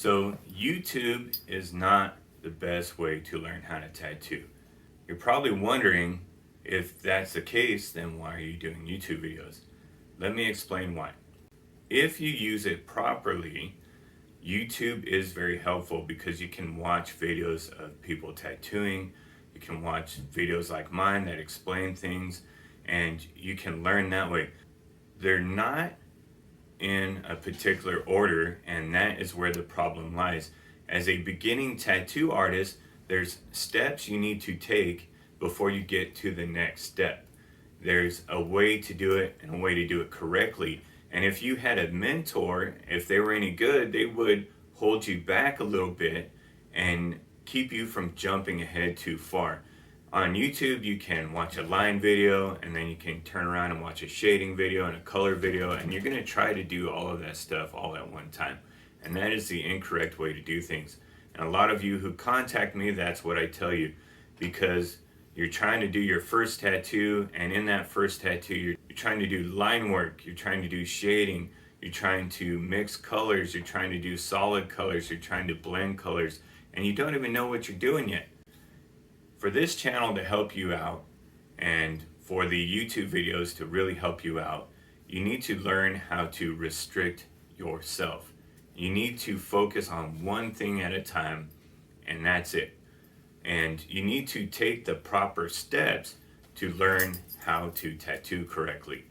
So YouTube is not the best way to learn how to tattoo. You're probably wondering, if that's the case, then why are you doing YouTube videos? Let me explain why. If you use it properly, YouTube is very helpful because you can watch videos of people tattooing, you can watch videos like mine that explain things, and you can learn that way. They're not in a particular order, and that is where the problem lies. As a beginning tattoo artist, there's steps you need to take before you get to the next step. There's a way to do it and a way to do it correctly. And if you had a mentor, if they were any good, they would hold you back a little bit and keep you from jumping ahead too far. On YouTube, you can watch a line video, and then you can turn around and watch a shading video and a color video, and you're going to try to do all of that stuff all at one time. And that is the incorrect way to do things. And a lot of you who contact me, that's what I tell you, because you're trying to do your first tattoo, and in that first tattoo, you're trying to do line work, you're trying to do shading, you're trying to mix colors, you're trying to do solid colors, you're trying to blend colors, and you don't even know what you're doing yet. For this channel to help you out, and for the YouTube videos to really help you out, you need to learn how to restrict yourself. You need to focus on one thing at a time, and that's it. And you need to take the proper steps to learn how to tattoo correctly.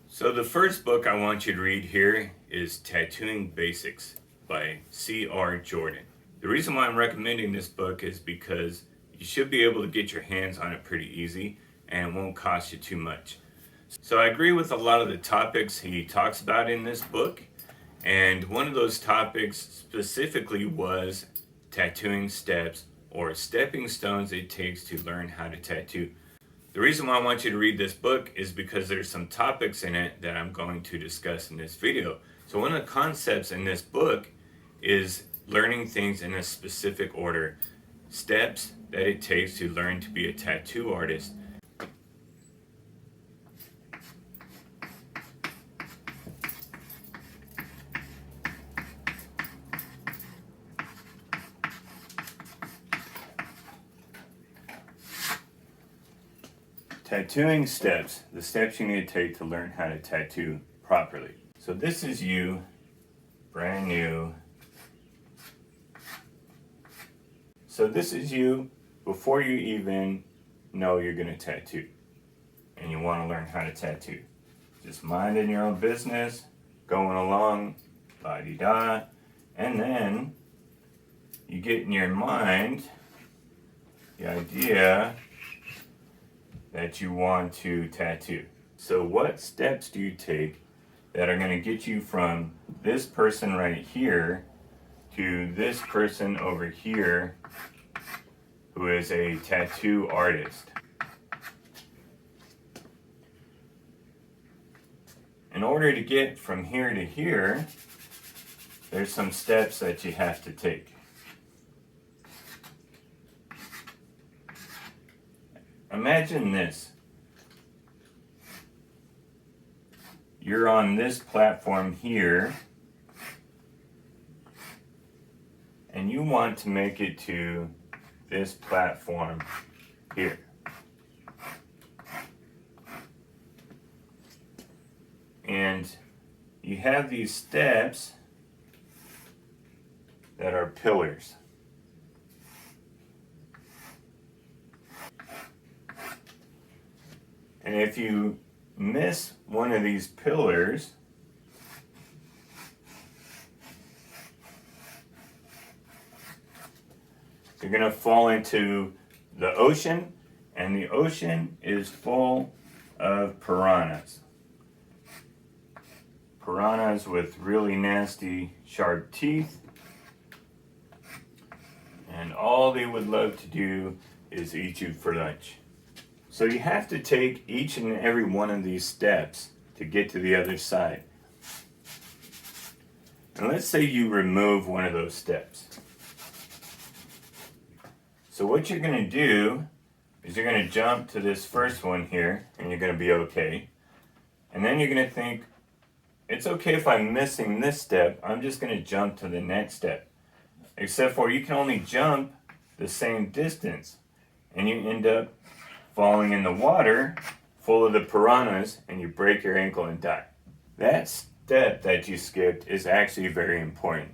So the first book I want you to read here is Tattooing Basics by C.R. Jordan. The reason why I'm recommending this book is because you should be able to get your hands on it pretty easy, and it won't cost you too much. So I agree with a lot of the topics he talks about in this book, and one of those topics specifically was tattooing steps, or stepping stones it takes to learn how to tattoo. The reason why I want you to read this book is because there's some topics in it that I'm going to discuss in this video. So one of the concepts in this book is learning things in a specific order, steps that it takes to learn to be a tattoo artist. Tattooing steps, the steps you need to take to learn how to tattoo properly. So this is you, brand new. So this is you before you even know you're going to tattoo, and you want to learn how to tattoo. Just minding your own business, going along, la-di-da, and then you get in your mind the idea that you want to tattoo. So what steps do you take that are going to get you from this person right here to this person over here who is a tattoo artist? In order to get from here to here, there's some steps that you have to take. Imagine this. You're on this platform here, and you want to make it to this platform here. And you have these steps that are pillars. And if you miss one of these pillars, you're going to fall into the ocean, and the ocean is full of piranhas. Piranhas with really nasty, sharp teeth. And all they would love to do is eat you for lunch. So you have to take each and every one of these steps to get to the other side. And let's say you remove one of those steps. So what you're going to do is you're going to jump to this first one here, and you're going to be okay. And then you're going to think, It's okay if I'm missing this step, I'm just going to jump to the next step. Except for you can only jump the same distance, and you end up falling in the water full of the piranhas and you break your ankle and die. That step that you skipped is actually very important.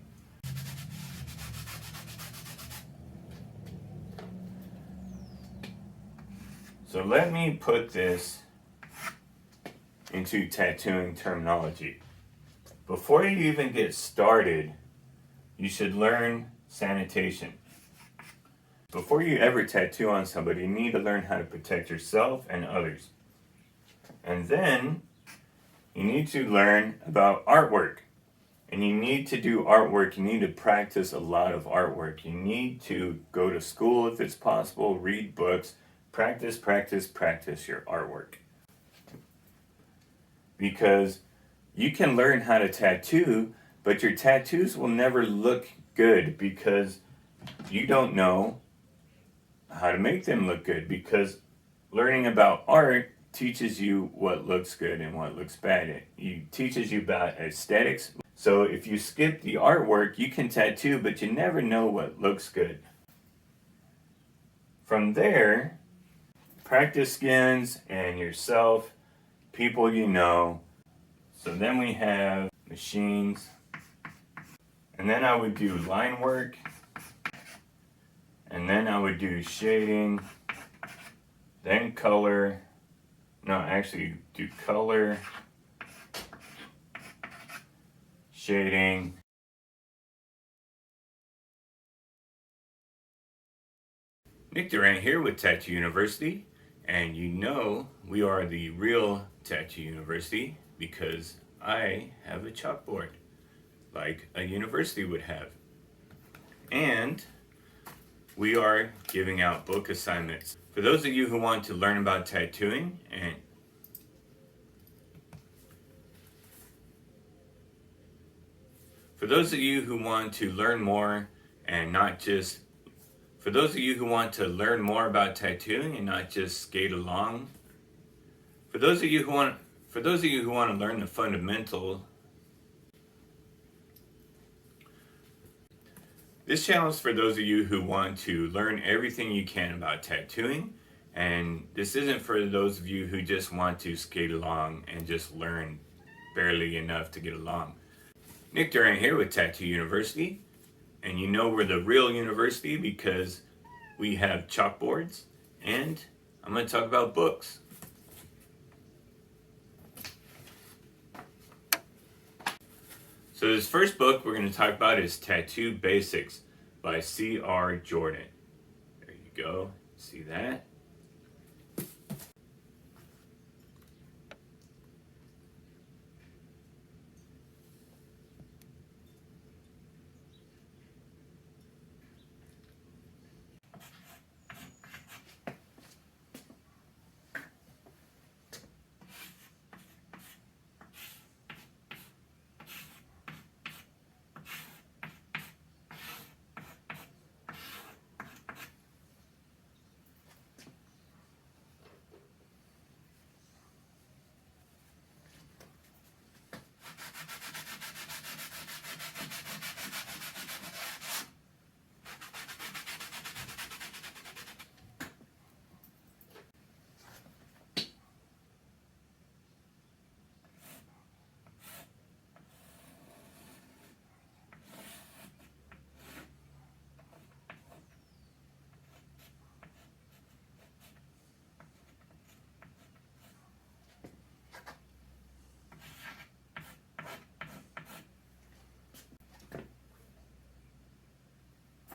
So let me put this into tattooing terminology. Before you even get started, you should learn sanitation. Before you ever tattoo on somebody, you need to learn how to protect yourself and others. And then you need to learn about artwork. And you need to do artwork. You need to practice a lot of artwork. You need to go to school if it's possible, read books, practice your artwork. Because you can learn how to tattoo, but your tattoos will never look good because you don't know how to make them look good. Because learning about art teaches you what looks good and what looks bad. It teaches you about aesthetics. So if you skip the artwork, you can tattoo, but you never know what looks good. From there, practice skins and yourself, people you know. So then we have machines. And then I would do line work. And then I would do shading. Then color. No, actually do color. Shading. Nick Durant here with Tattoo University. And you know we are the real Tattoo University because I have a chalkboard like a university would have. And we are giving out book assignments. For those of you who want to learn about tattooing and for those of you who want to learn more and not just for those of you who want to learn more about tattooing and not just skate along, for those of you who want to learn the fundamental, this channel is for those of you who want to learn everything you can about tattooing, and this isn't for those of you who just want to skate along and just learn barely enough to get along. Nick Durant here with Tattoo University, and you know we're the real university because we have chalkboards, and I'm going to talk about books. So this first book we're going to talk about is Tattoo Basics by C.R. Jordan. There you go. See that?